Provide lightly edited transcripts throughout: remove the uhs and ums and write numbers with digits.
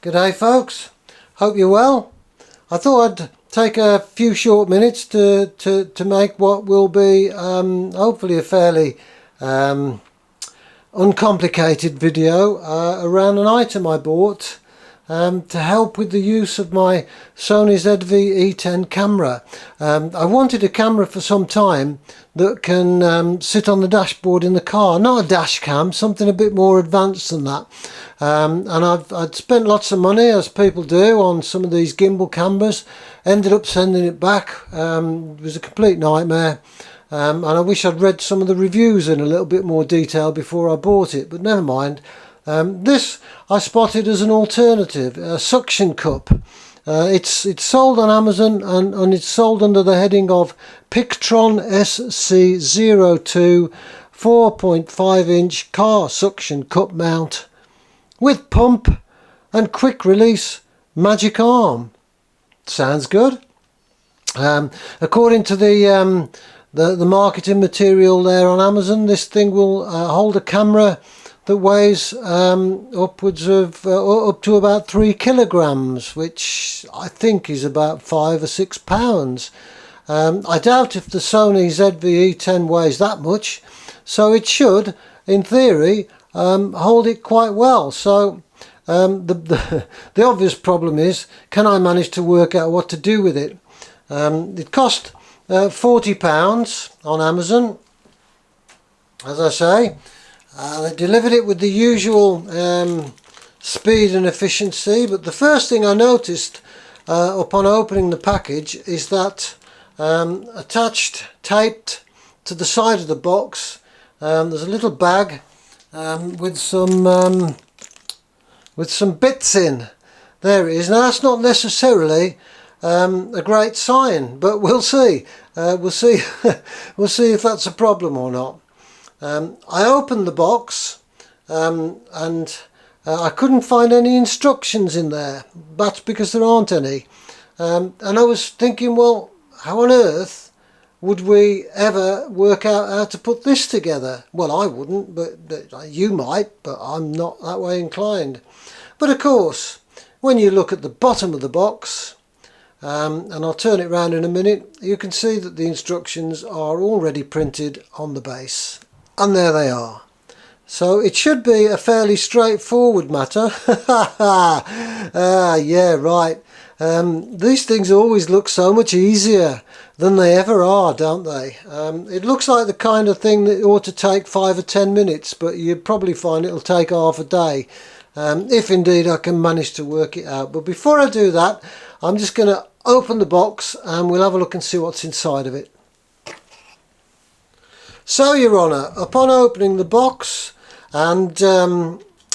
G'day folks, hope you're well. I thought I'd take a few short minutes to make what will be hopefully a fairly uncomplicated video around an item I bought to help with the use of my Sony ZV-E10 camera. I wanted a camera for some time that can sit on the dashboard in the car. Not a dash cam, something a bit more advanced than that. And I'd spent lots of money, as people do, on some of these gimbal cameras. Ended up sending it back. It was a complete nightmare. And I wish I'd read some of the reviews in a little bit more detail before I bought it, but never mind. This I spotted as an alternative, a suction cup. It's sold on Amazon and it's sold under the heading of Pictron SC02 4.5-inch car suction cup mount with pump and quick release magic arm. Sounds good. According to the marketing material there on Amazon, this thing will hold a camera that weighs upwards of up to about 3 kilograms, which I think is about 5 or 6 pounds. I doubt if the Sony ZV-E10 weighs that much, so it should, in theory, hold it quite well. So the obvious problem is, can I manage to work out what to do with it? It cost £40 on Amazon, as I say. They delivered it with the usual speed and efficiency, but the first thing I noticed upon opening the package is that attached, taped to the side of the box, there's a little bag with some bits in. There it is. Now that's not necessarily a great sign, but we'll see. We'll see if that's a problem or not. I opened the box and I couldn't find any instructions in there. That's because there aren't any. And I was thinking, well, how on earth would we ever work out how to put this together? Well, I wouldn't, but you might, but I'm not that way inclined. But of course, when you look at the bottom of the box, and I'll turn it round in a minute, you can see that the instructions are already printed on the base. And there they are. So it should be a fairly straightforward matter. Yeah, right. These things always look so much easier than they ever are, don't they? It looks like the kind of thing that ought to take 5 or 10 minutes, but you'd probably find it'll take half a day, if indeed I can manage to work it out. But before I do that, I'm just going to open the box and we'll have a look and see what's inside of it. So, Your Honour, upon opening the box and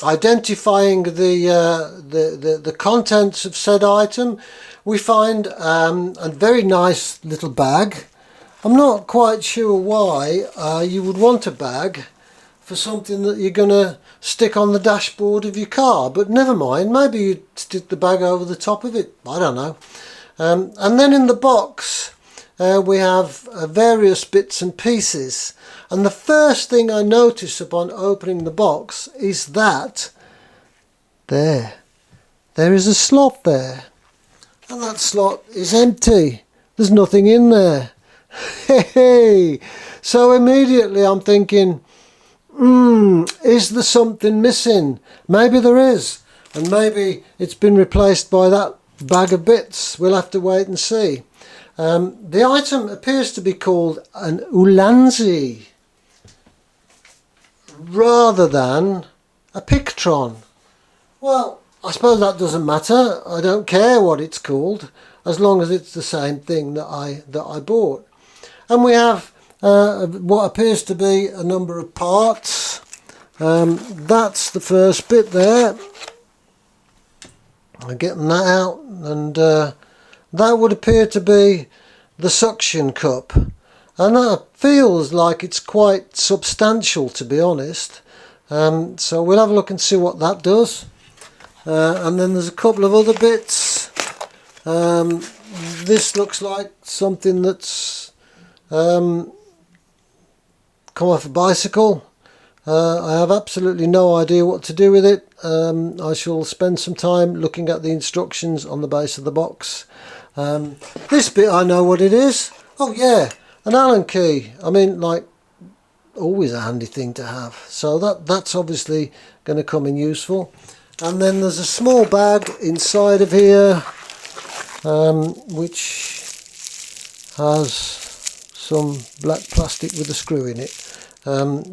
identifying the contents of said item, we find a very nice little bag. I'm not quite sure why you would want a bag for something that you're going to stick on the dashboard of your car, but never mind, maybe you'd stick the bag over the top of it, I don't know. And then in the box we have various bits and pieces, and the first thing I notice upon opening the box is that there is a slot there, and that slot is empty. There's nothing in there. Hey, so immediately I'm thinking, is there something missing? Maybe there is, and maybe it's been replaced by that bag of bits. We'll have to wait and see. The item appears to be called an Ulanzi rather than a Pictron. Well, I suppose that doesn't matter. I don't care what it's called as long as it's the same thing that I bought. And we have what appears to be a number of parts. That's the first bit there. I'm getting that out, and that would appear to be the suction cup, and that feels like it's quite substantial, to be honest. So we'll have a look and see what that does. And then there's a couple of other bits. This looks like something that's come off a bicycle. I have absolutely no idea what to do with it. I shall spend some time looking at the instructions on the base of the box. This bit I know what it is. Oh yeah, an Allen key. I mean, like, always a handy thing to have. So that's obviously going to come in useful. And then there's a small bag inside of here, which has some black plastic with a screw in it.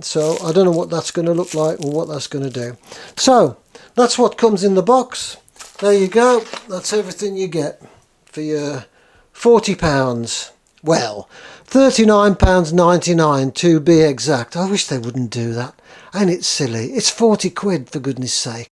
So I don't know what that's going to look like or what that's going to do. So that's what comes in the box. There you go. That's everything you get for your £40. Well, £39.99 to be exact. I wish they wouldn't do that. Ain't it silly? It's 40 quid, for goodness sake.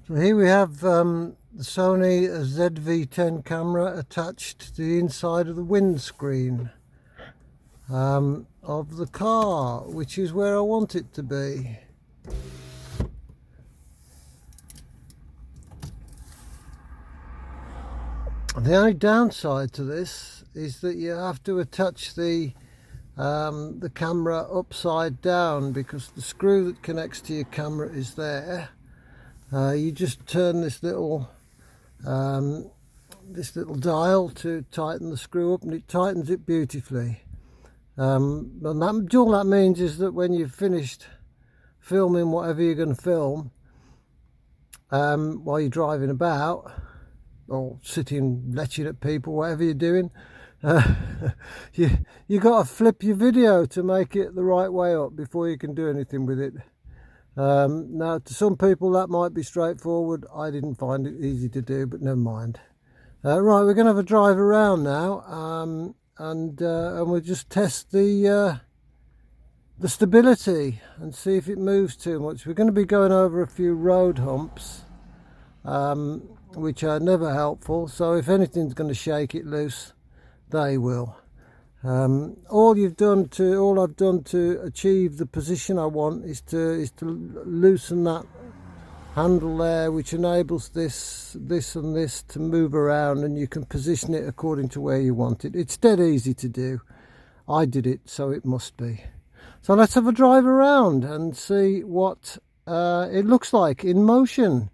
So here we have the Sony ZV-E10 camera attached to the inside of the windscreen. of the car, which is where I want it to be. The only downside to this is that you have to attach the camera upside down, because the screw that connects to your camera is there. You just turn this little dial to tighten the screw up, and it tightens it beautifully. And all that means is that when you've finished filming whatever you're going to film, while you're driving about or sitting leching at people, whatever you're doing, you got to flip your video to make it the right way up before you can do anything with it. Now, to some people that might be straightforward. I didn't find it easy to do, but never mind. Right, we're going to have a drive around now, and we'll just test the stability and see if it moves too much. We're going to be going over a few road humps, which are never helpful, so if anything's going to shake it loose, they will. All I've done to achieve the position I want is to loosen that handle there, which enables this and this to move around, and you can position it according to where you want it. It's dead easy to do. I did it, so it must be. So let's have a drive around and see what it looks like in motion.